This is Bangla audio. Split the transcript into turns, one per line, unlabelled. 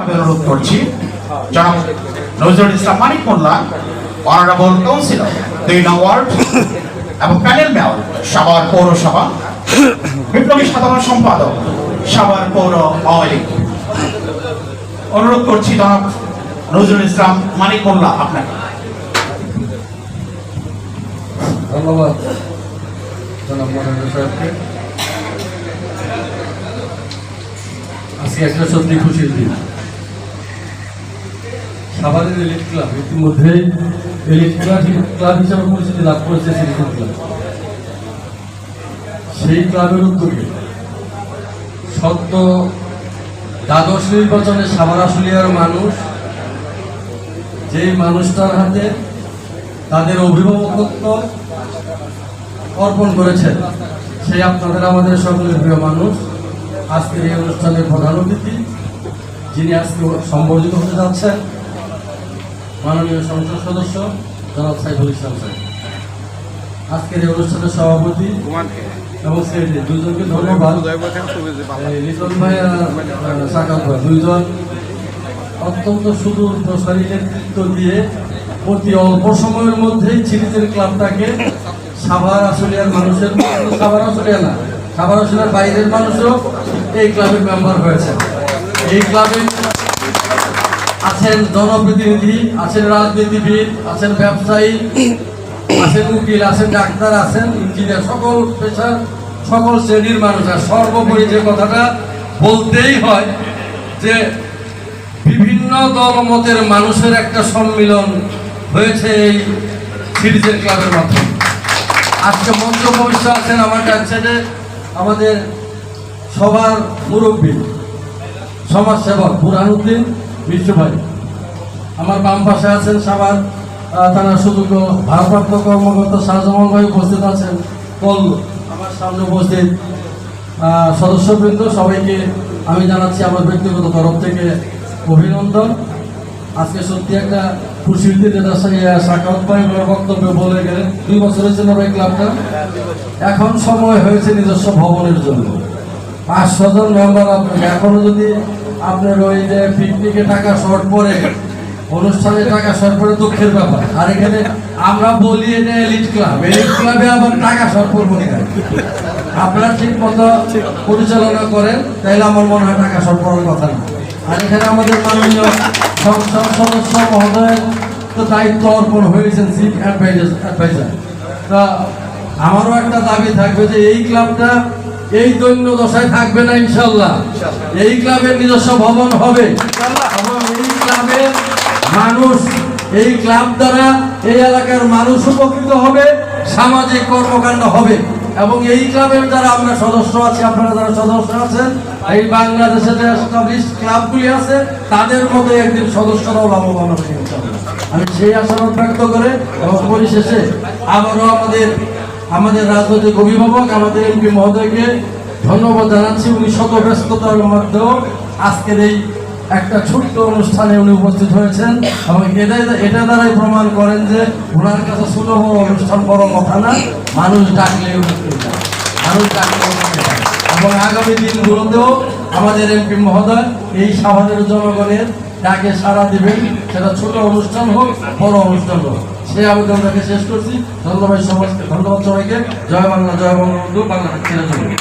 অনুরোধ করছি জনাব নজরুল ইসলাম মানিক মোল্লা, অনারেবল কাউন্সিলর ২ নং ওয়ার্ড এবং প্যানেল মেয়র সাভার পৌরসভা, বিপ্লবী সাধারণ সম্পাদক সাভার পৌর আওয়ামী লীগ। অনুরোধ করছি জনাব নজরুল ইসলাম মানিক মোল্লা আপনাকে।
ধন্যবাদ জনাব মনোনয়ন সাহেবকে। আজকে একটা সত্যি খুশির দিন। সাভারের এলিট ক্লাব ইতিমধ্যে এলিট ক্লাব হিসাবে পরিচিতি লাভ করেছে সিরিজের ক্লাব। সেই ক্লাবের উদ্যোগে সদ্য দ্বাদশ নির্বাচনে সাভার আশুলিয়ার মানুষ যেই মানুষটার হাতে তাদের অভিভাবকত্ব অর্পণ করেছেন, সেই আপনাদের আমাদের সকলের প্রিয় মানুষ, আজকের এই অনুষ্ঠানের প্রধান অতিথি যিনি আজকে সম্বর্ধিত হতে যাচ্ছেন, মাননীয় সংসদ সদস্য জনাব সাইফুল ইসলাম সাহেব। আজকের এই অনুষ্ঠানের সভাপতি এবং সেক্রেটারি দুজনকে ধন্যবাদ। লিটন ভাই আর সাকাল ভাই দুইজন অত্যন্ত সুদূর প্রসারী নেতৃত্ব দিয়ে অতি অল্প সময়ের মধ্যেই সিরিজের ক্লাবটাকে সাভার আশুলিয়ার মানুষের, সাভার আশুলিয়া না, সাভার আশুলিয়ার বাইরের মানুষও এই ক্লাবের মেম্বার হয়েছে। এই ক্লাবে আছেন জনপ্রতিনিধি, আছেন রাজনীতিবিদ, আছেন ব্যবসায়ী, আছেন উকিল, আছেন ডাক্তার, আছেন ইঞ্জিনিয়ার, সকল পেশার সকল শ্রেণীর মানুষ। আর সর্বোপরি যে কথাটা বলতেই হয় যে বিভিন্ন দলমতের মানুষের একটা সম্মিলন হয়েছে এই সিরিজের ক্লাবের মাধ্যমে। আজকে মঞ্চ ভবিষ্যৎ আছেন আমার কাছে আমাদের সবার মুরব্বী সমাজসেবক বুরহানুদ্দিন মিষ্টু ভাই। আমার বাম পাশে আছেন সাভার থানার সুযোগ্য ভারপ্রাপ্ত কর্মকর্তা শাহজামান ভাই উপস্থিত আছেন। আমার সামনে উপস্থিত সদস্যবৃন্দ, সবাইকে আমি জানাচ্ছি আমার ব্যক্তিগত তরফ থেকে অভিনন্দন। আজকে সত্যি একটা খুশির দিন, যেটা সাকাত ভাই বক্তব্য বলে গেলেন। 2 বছর হয়েছে না ভাই ক্লাবটা, এখন সময় হয়েছে নিজস্ব ভবনের জন্য। 500 জন মেম্বার আপনাকে এখনো যদি আপনার ওই যে পিকনিকে টাকা শর্ট পড়ে, অনুষ্ঠানে টাকা শর্ট পড়ে দুঃখের ব্যাপার। আর এখানে আমরা বলি এটা এলিট ক্লাব, এলিট ক্লাবে আবার টাকা শর্ট পড়বো না। আপনারা ঠিক মতো পরিচালনা করেন, তাইলে আমার মনে হয় টাকা শর্ট পড়ার কথা না। আর এখানে আমাদের মাননীয় সংসদ সদস্য মহোদয়ের তো দায়িত্ব অর্পণ হয়েছেন চিফ অ্যাডভাইজার। তা আমারও একটা দাবি থাকবে যে এই ক্লাবটা এই দৈন্য দশায় থাকবে না ইনশাল্লাহ। এই ক্লাবের নিজস্ব ভবন হবে এবং এই ক্লাবের মানুষ, এই ক্লাব দ্বারা এই এলাকার মানুষ উপকৃত হবে, সামাজিক কর্মকাণ্ড হবে এবং এই ক্লাবের যারা আমরা সদস্য আছি, আপনারা যারা সদস্য আছেন, এই বাংলাদেশে যে এস্টাবলিশড ক্লাবগুলি আছে তাদের মধ্যে একদিন সদস্যরাও লাভবান হবে ইনশাআল্লাহ। আমি সেই আশাবাদ ব্যক্ত করে এবং পরিশেষে আবারও আমাদের রাজনৈতিক অভিভাবক আমাদের এমপি মহোদয়কে ধন্যবাদ জানাচ্ছি। উনি শত ব্যস্ততার মধ্যেও আজকের এই একটা ছোট্ট অনুষ্ঠানে উনি উপস্থিত হয়েছেন এবং এটা দ্বারাই প্রমাণ করেন যে ওনার কাছে ছোট বড় অনুষ্ঠান বড় কথা না, মানুষ ডাকলে এবং আগামী দিনগুলোতেও আমাদের এমপি মহোদয় এই সাভারের জনগণের ডাকে সাড়া দিবেন, সেটা ছোট অনুষ্ঠান হোক বড় অনুষ্ঠান হোক। সেই আবেদনটাকে শেষ করছি। ধন্যবাদ সবাইকে। জয় বাংলা, জয় বঙ্গবন্ধু, বাংলাদেশ ছেড়ে চলবে।